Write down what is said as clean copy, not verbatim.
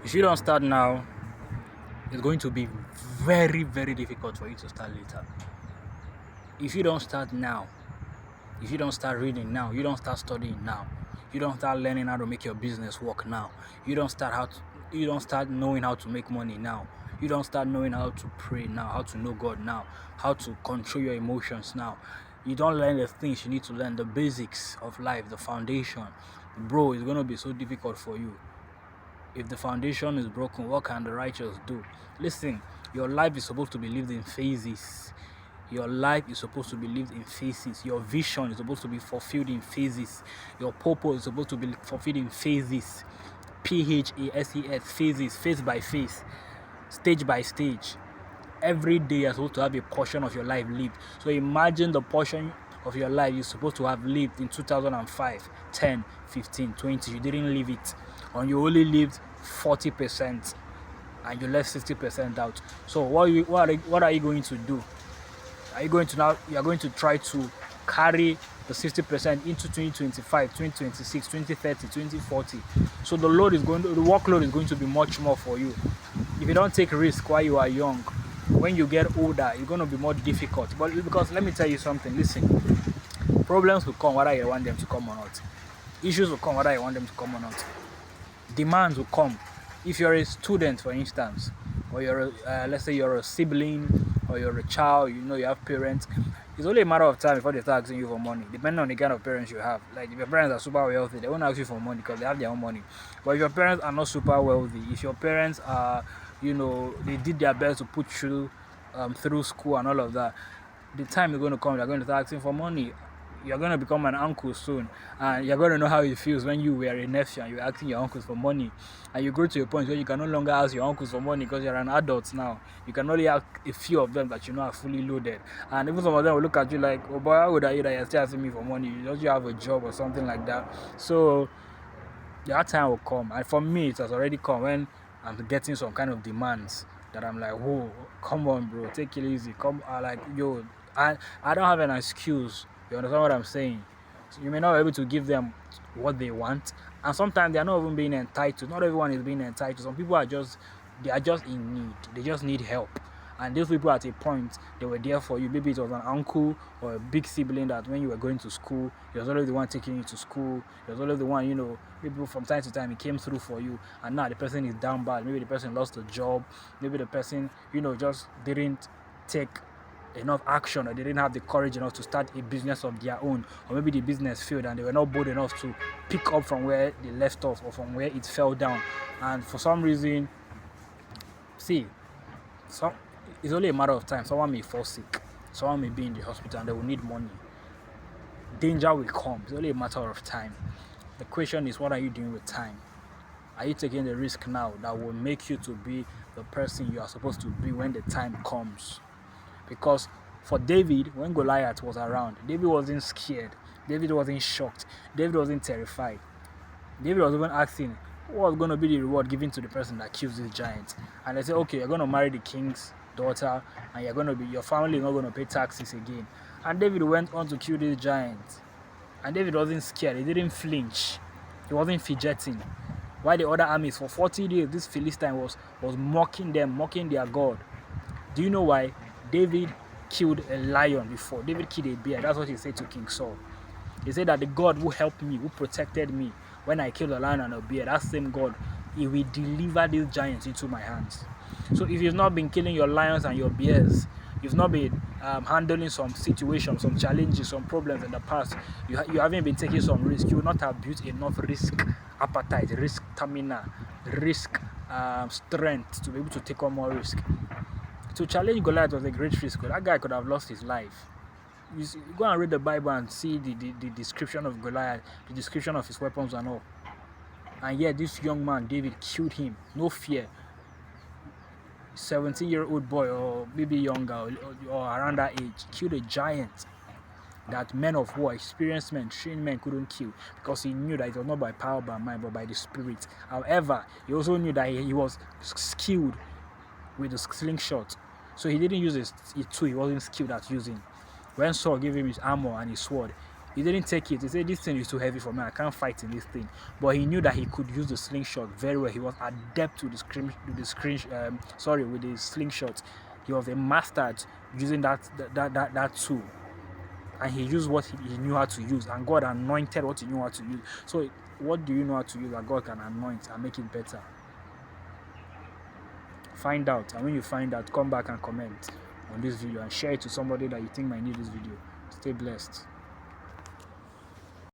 If you don't start now, it's going to be very, very difficult for you to start later. If you don't start now, if you don't start reading now, you don't start studying now, you don't start learning how to make your business work now, you don't start knowing how to make money now, you don't start knowing how to pray now, how to know God now, how to control your emotions now, you don't learn the things you need to learn, the basics of life, the foundation, bro, it's going to be so difficult for you. If the foundation is broken, what can the righteous do? Listen, your life is supposed to be lived in phases. Your life is supposed to be lived in phases. Your vision is supposed to be fulfilled in phases. Your purpose is supposed to be fulfilled in phases. PHASES, phases, phase by phase, stage by stage. Every day you're supposed to have a portion of your life lived. So imagine the portion of your life you're supposed to have lived in 2005, 10, 15, 20. You didn't live it, or you only lived 40%, and you left 60% out. So what are you going to do? You are going to try to carry the 60% into 2025, 2026, 2030, 2040. So the workload is going to be much more for you. If you don't take risk while you are young, when you get older, it's going to be more difficult. But because let me tell you something, listen, problems will come whether you want them to come or not. Issues will come whether you want them to come or not. Demands will come. If you're a student, for instance, or let's say you're a sibling, or you're a child, you have parents, it's only a matter of time before they start asking you for money, depending on the kind of parents you have. Like, if your parents are super wealthy, they won't ask you for money because they have their own money. But if your parents are not super wealthy, if your parents are, they did their best to put you through school and all of that, the time is going to come, they're going to start asking for money. You're going to become an uncle soon, and you're going to know how it feels when you were a nephew and you're asking your uncles for money, and you grow to a point where you can no longer ask your uncles for money because you're an adult now. You can only ask a few of them that are fully loaded, and even some of them will look at you like, oh boy, how would I that you're still asking me for money? Don't you have a job or something like that? So that time will come, and for me it has already come when I'm getting some kind of demands that I'm like, whoa, come on bro, take it easy, like, yo, I don't have an excuse. You understand what I'm saying? So you may not be able to give them what they want, and sometimes they are not even being entitled. Not everyone is being entitled. Some people are just in need. They just need help. And those people at a point, they were there for you. Maybe it was an uncle or a big sibling that when you were going to school, he was always the one taking you to school. He was always the one, maybe from time to time he came through for you. And now the person is down bad. Maybe the person lost a job. Maybe the person, just didn't take enough action, or they didn't have the courage enough to start a business of their own, or maybe the business failed and they were not bold enough to pick up from where they left off or from where it fell down. And for some reason, it's only a matter of time. Someone may fall sick, someone may be in the hospital and they will need money. Danger will come. It's only a matter of time. The question is, what are you doing with time? Are you taking the risk now that will make you to be the person you are supposed to be when the time comes? Because for David, when Goliath was around, David wasn't scared. David wasn't shocked. David wasn't terrified. David was even asking, what's going to be the reward given to the person that kills this giant? And they said, okay, you're going to marry the king's daughter, and your family is not going to pay taxes again. And David went on to kill this giant. And David wasn't scared. He didn't flinch. He wasn't fidgeting. While the other armies, for 40 days, this Philistine was mocking them, mocking their God. Do you know why? David killed a lion before. David killed a bear. That's what he said to King Saul. He said that the God who helped me, who protected me when I killed a lion and a bear, that same God, he will deliver these giants into my hands. So if you've not been killing your lions and your bears, you've not been handling some situations, some challenges, some problems in the past, you haven't been taking some risk, you will not have built enough risk appetite, risk stamina, risk strength to be able to take on more risk. To challenge Goliath was a great risk. That guy could have lost his life. You go and read the Bible and see the description of Goliath, the description of his weapons and all. And yet this young man, David, killed him. No fear. 17-year-old boy, or maybe younger, or around that age, killed a giant that men of war, experienced men, trained men couldn't kill, because he knew that it was not by power, by mind, but by the Spirit. However, he also knew that he was skilled with the slingshot. So he didn't use a tool he wasn't skilled at using. When Saul gave him his armor and his sword, He didn't take it. He said, this thing is too heavy for me. I can't fight in this thing. But he knew that he could use the slingshot very well. He was adept with the slingshot. He was a master at using that tool. And he used what he knew how to use. And God anointed what he knew how to use. So what do you know how to use that God can anoint and make it better? Find out. And when you find out, come back and comment on this video and share it to somebody that you think might need this video. Stay blessed.